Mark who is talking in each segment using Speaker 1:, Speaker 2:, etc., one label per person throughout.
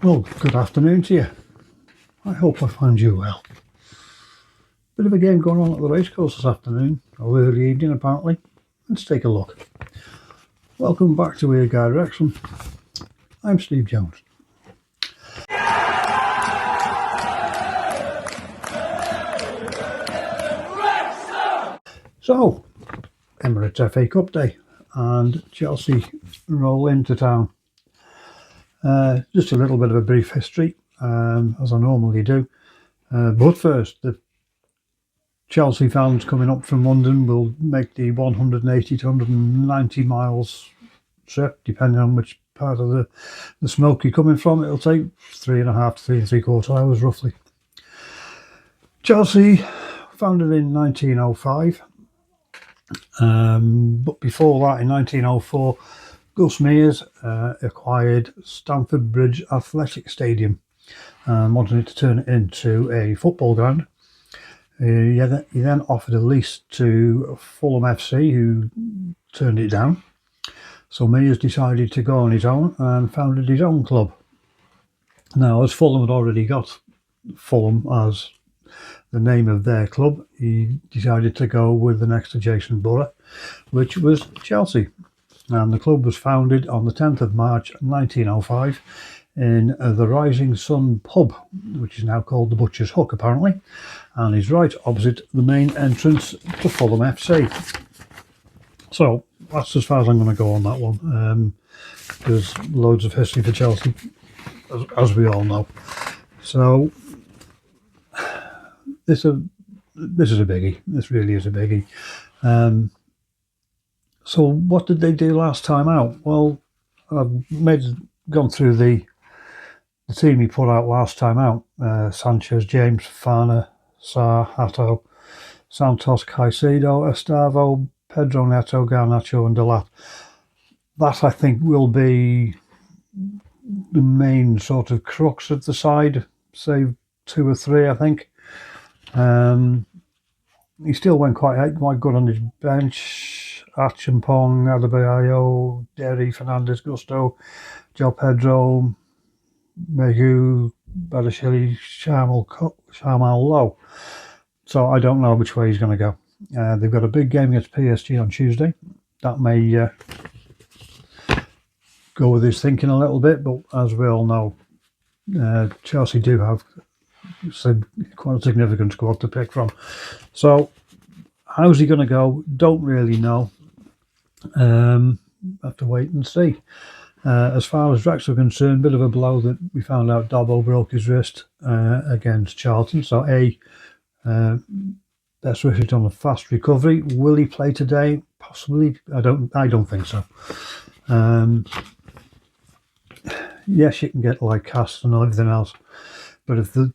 Speaker 1: Well, good afternoon to you. I hope I find you well. Bit of a game going on at the racecourse this afternoon, or early evening apparently. Let's take a look. Welcome back to Weird Guy Wrexham. I'm Steve Jones. So, Emirates FA Cup Day, and Chelsea roll into town. Just a little bit of a brief history, as I normally do. But first, the Chelsea fans coming up from London will make the 180 to 190 miles trip, depending on which part of the smoke you're coming from. It'll take 3.5 to 3.75 hours roughly. Chelsea, founded in 1905, but before that, in 1904, Gus Mears acquired Stamford Bridge Athletic Stadium and wanted to turn it into a football ground. He then offered a lease to Fulham FC, who turned it down. So Mears decided to go on his own and founded his own club. Now, as Fulham had already got Fulham as the name of their club, he decided to go with the next adjacent borough, which was Chelsea. And the club was founded on the 10th of March 1905 in the Rising Sun pub, which is now called the Butcher's Hook apparently, and is right opposite the main entrance to Fulham FC. So that's as far as I'm going to go on that one. There's loads of history for Chelsea, as we all know. So this is a biggie. This really is a biggie. So what did they do last time out? Well, I've gone through the team he put out last time out. Sanchez, James, Fana, Sarr, Hato, Santos, Caicedo, Estavo, Pedro Neto, Garnacho and Delat. That, I think, will be the main sort of crux of the side, save 2 or 3, I think. He still went quite good on his bench. Achimpong, Adebayo, Derry, Fernandez, Gusto, Joe Pedro, Mehu, Badashili, Shamal Low. So I don't know which way he's going to go. They've got a big game against PSG on Tuesday. That may go with his thinking a little bit, but as we all know, Chelsea do have quite a significant squad to pick from. So how's he going to go? Don't really know. Have to wait and see. As far as Wrexham are concerned, bit of a blow that we found out Dobbo broke his wrist against Charlton. So best wishes on a fast recovery. Will he play today? Possibly. I don't think so. Yes, you can get like casts and everything else, but if the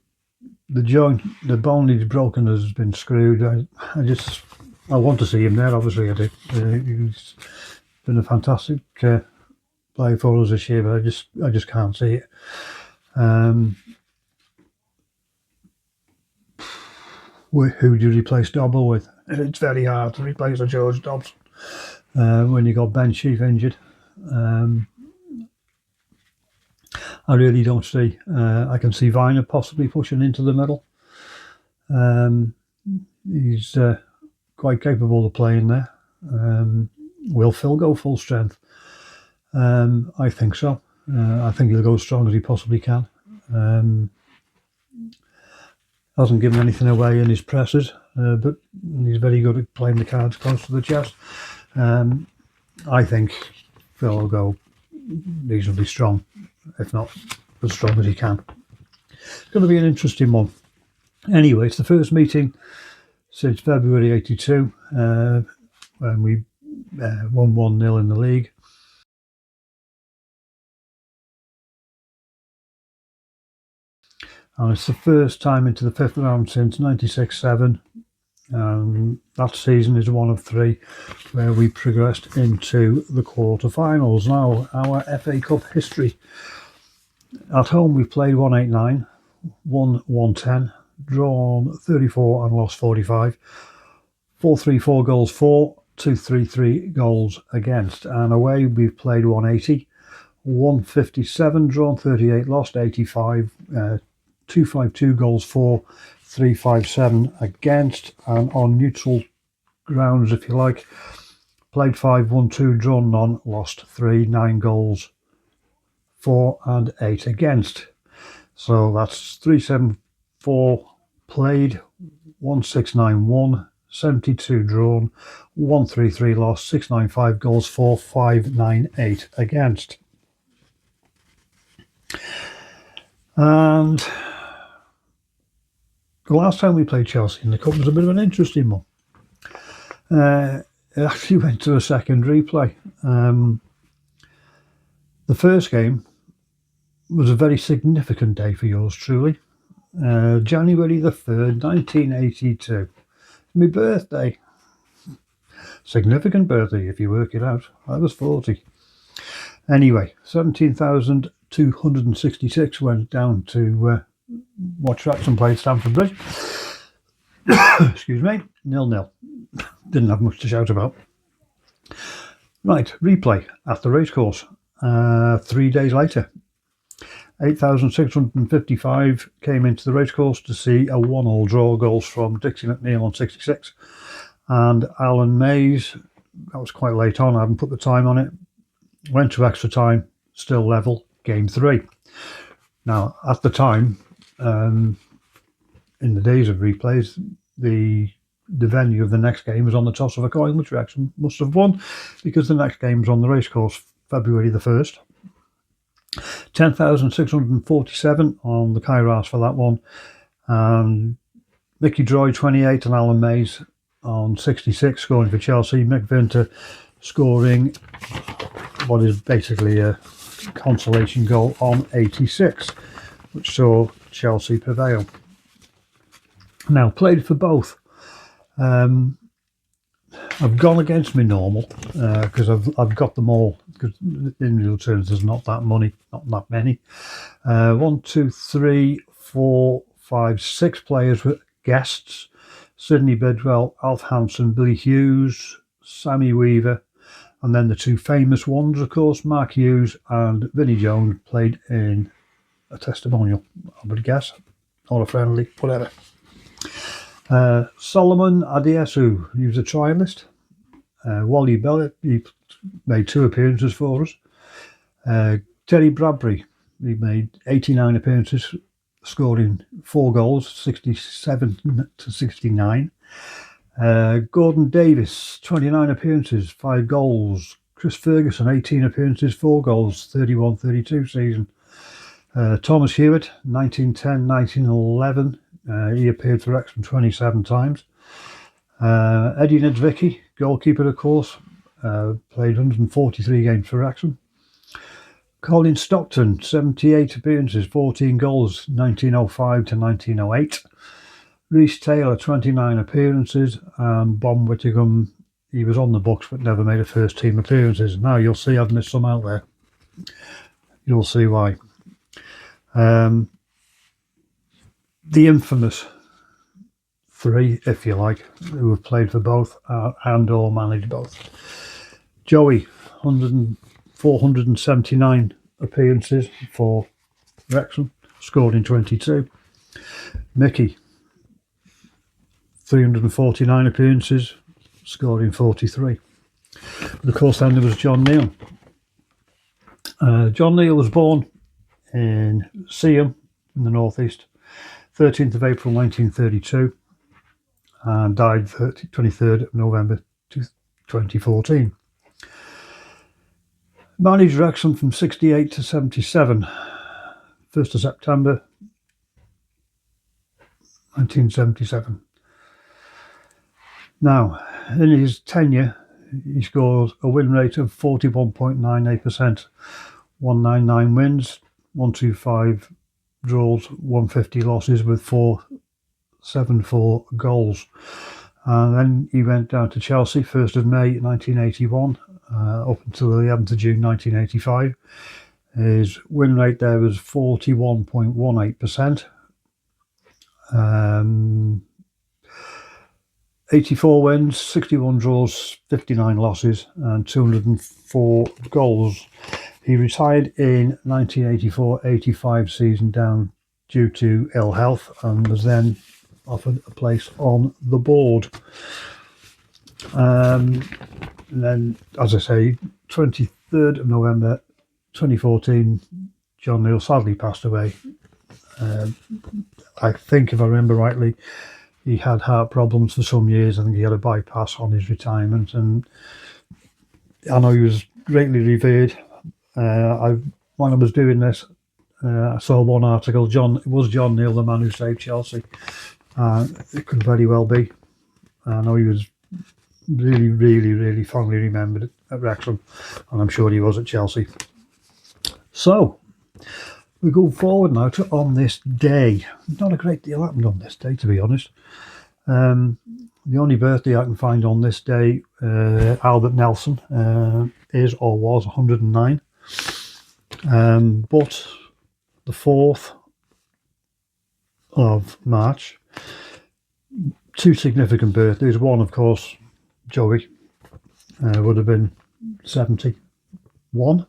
Speaker 1: bone he's broken has been screwed, I want to see him there. Obviously, I do. He's been a fantastic play for us this year, but I just can't see it. Who do you replace Dobbo with? It's very hard to replace a George Dobson when you got Ben Sheaf injured. I really don't see. I can see Viner possibly pushing into the middle. He's quite capable of playing there. Will Phil go full strength? I think so. I think he'll go as strong as he possibly can. Hasn't given anything away in his presses, but he's very good at playing the cards close to the chest. I think Phil will go reasonably strong, if not as strong as he can. It's going to be an interesting one. Anyway, it's the first meeting since February '82 when we won 1-0 in the league. And it's the first time into the 5th round since 96-7. That season is one of 3 where we progressed into the quarter-finals. Now, our FA Cup history. At home, we've played 189, won 110, drawn 34 and lost 45. 434 goals for, 233 goals against. And away, we've played 180, 157, drawn 38, lost 85, 252 goals for, 357 against, and on neutral grounds, if you like, played 5, won 2, drawn none, lost 3, 9 goals for and 8 against. So that's 374 played, 1691, 72 drawn, 133 lost, 695 goals for, 598 against. And the last time we played Chelsea in the Cup was a bit of an interesting one. It actually went to a second replay. The first game was a very significant day for yours truly. January the 3rd, 1982. My birthday. Significant birthday if you work it out. I was 40. Anyway, 17,266 went down to watch Wrexham play at Stamford Bridge. Excuse me. 0-0. Didn't have much to shout about. Right, replay at the racecourse. 3 days later. 8,655 came into the racecourse to see a 1-1 draw, goals from Dixie McNeil on 66 and Alan Mays. That was quite late on, I haven't put the time on it. Went to extra time, still level, game 3. Now, at the time, in the days of replays, the venue of the next game was on the toss of a coin, which Wrexham must have won, because the next game was on the racecourse, February the 1st. 10,647 on the Kairos for that one. Mickey Droy 28 and Alan Mays on 66 scoring for Chelsea. Mick Vinter scoring what is basically a consolation goal on 86, which saw Chelsea prevail. Now, played for both. I've gone against my normal because I've got them all, because in real terms there's not that many. 1, 2, 3, 4, 5, 6 players were guests. Sidney Bidwell, Alf Hansen, Billy Hughes, Sammy Weaver, and then the 2 famous ones, of course, Mark Hughes and Vinnie Jones, played in a testimonial, I would guess, or a friendly, whatever. Solomon Adiesu, he was a trialist. Wally Bellett, he made 2 appearances for us. Terry Bradbury, he made 89 appearances, scoring 4 goals, 67 to 69. Gordon Davis, 29 appearances, 5 goals. Chris Ferguson, 18 appearances, 4 goals, 31-32 season. Thomas Hewitt, 1910-1911. He appeared for Wrexham 27 times. Eddie Nedvicki, goalkeeper, of course, played 143 games for Wrexham. Colin Stockton, 78 appearances, 14 goals, 1905 to 1908. Rhys Taylor, 29 appearances. Bon Whittingham, he was on the books but never made a first team appearances. Now you'll see I've missed some out there. You'll see why. The infamous 3, if you like, who have played for both and or managed both. Joey, 479 appearances for Wrexham, scored in 22. Mickey, 349 appearances, scored in 43. But of course, then there was John Neal. John Neal was born in Seaham in the northeast, 13th of April 1932, and died 23rd of November 2014. Managed Wrexham from 68 to 77, 1st of September 1977. Now, in his tenure, he scored a win rate of 41.98%, 199 wins, 125 draws, 150 losses with 474 goals. And then he went down to Chelsea 1st of May 1981 up until the 11th of June 1985. His win rate there was 41.18%. 84 wins, 61 draws, 59 losses and 204 goals. He retired in 1984-85 season down due to ill health and was then offered a place on the board. And then, as I say, 23rd of November 2014, John Neal sadly passed away. I think, if I remember rightly, he had heart problems for some years. I think he had a bypass on his retirement, and I know he was greatly revered. When I was doing this, I saw one article. It was John Neal, the man who saved Chelsea. It could very well be. I know he was really, really, really fondly remembered at Wrexham, and I'm sure he was at Chelsea. So we go forward now to on this day. Not a great deal happened on this day, to be honest. The only birthday I can find on this day, Albert Nelson is or was 109. But the 4th of March, two significant birthdays. One, of course, Joey would have been 71,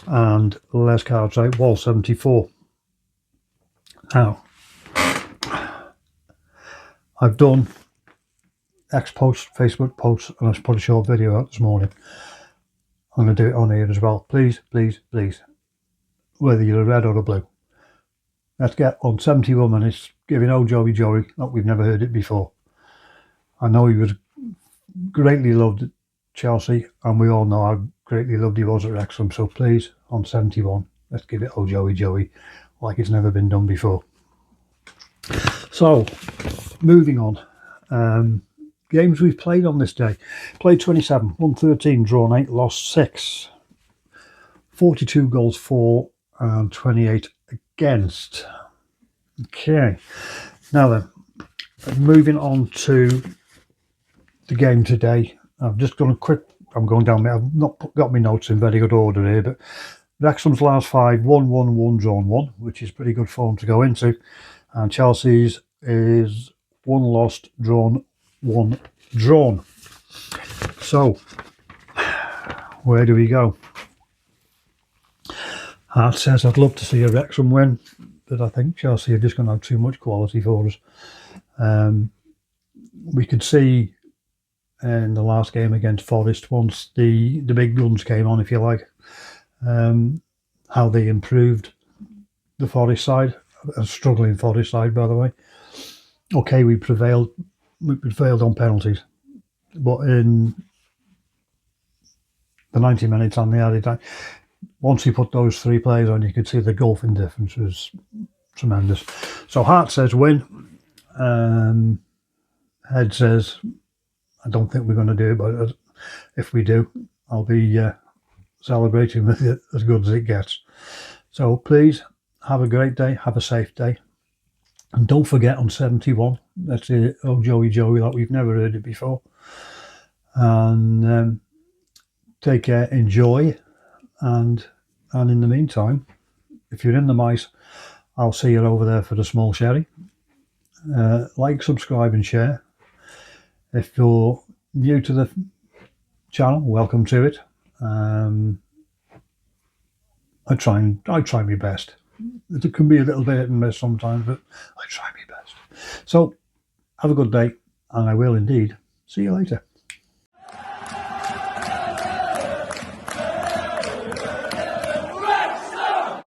Speaker 1: and Les Cartwright was 74. Now, I've done X posts, Facebook posts, and I've put a short video out this morning. I'm going to do it on here as well. Please, please, please, whether you're a red or a blue, let's get on 71 minutes giving old Joey like we've never heard it before. I know he was greatly loved at Chelsea, and we all know how greatly loved he was at Wrexham. So please, on 71, let's give it old Joey like it's never been done before. So, moving on. Games we've played on this day. Played 27, won 13, drawn 8, lost 6. 42 goals for and 28 against. Okay. Now then, moving on to the game today. I'm just going to I'm going down there. I've not got my notes in very good order here, but Wrexham's last 5, 1-1-1, drawn 1, which is pretty good form to go into. And Chelsea's is 1 lost, drawn 1 drawn. So, where do we go? Hart says, I'd love to see a Wrexham win, but I think Chelsea are just going to have too much quality for us. We could see in the last game against Forest, once the big guns came on, if you like, how they improved the Forest side, a struggling Forest side, by the way. Okay, we prevailed on penalties, but in the 90 minutes on the added time, once you put those 3 players on, you could see the gulf in difference was tremendous. So Hart says win. Head says, I don't think we're going to do it, but if we do, I'll be celebrating with it as good as it gets. So please have a great day, have a safe day. And don't forget on 71, that's it, oh Joey like we've never heard it before. And take care, enjoy, and in the meantime, if you're in the mice, I'll see you over there for the small sherry. Like, subscribe and share. If you're new to the channel, welcome to it. I try my best. It can be a little bit hit and miss sometimes, but I try my best. So have a good day, and I will indeed see you later.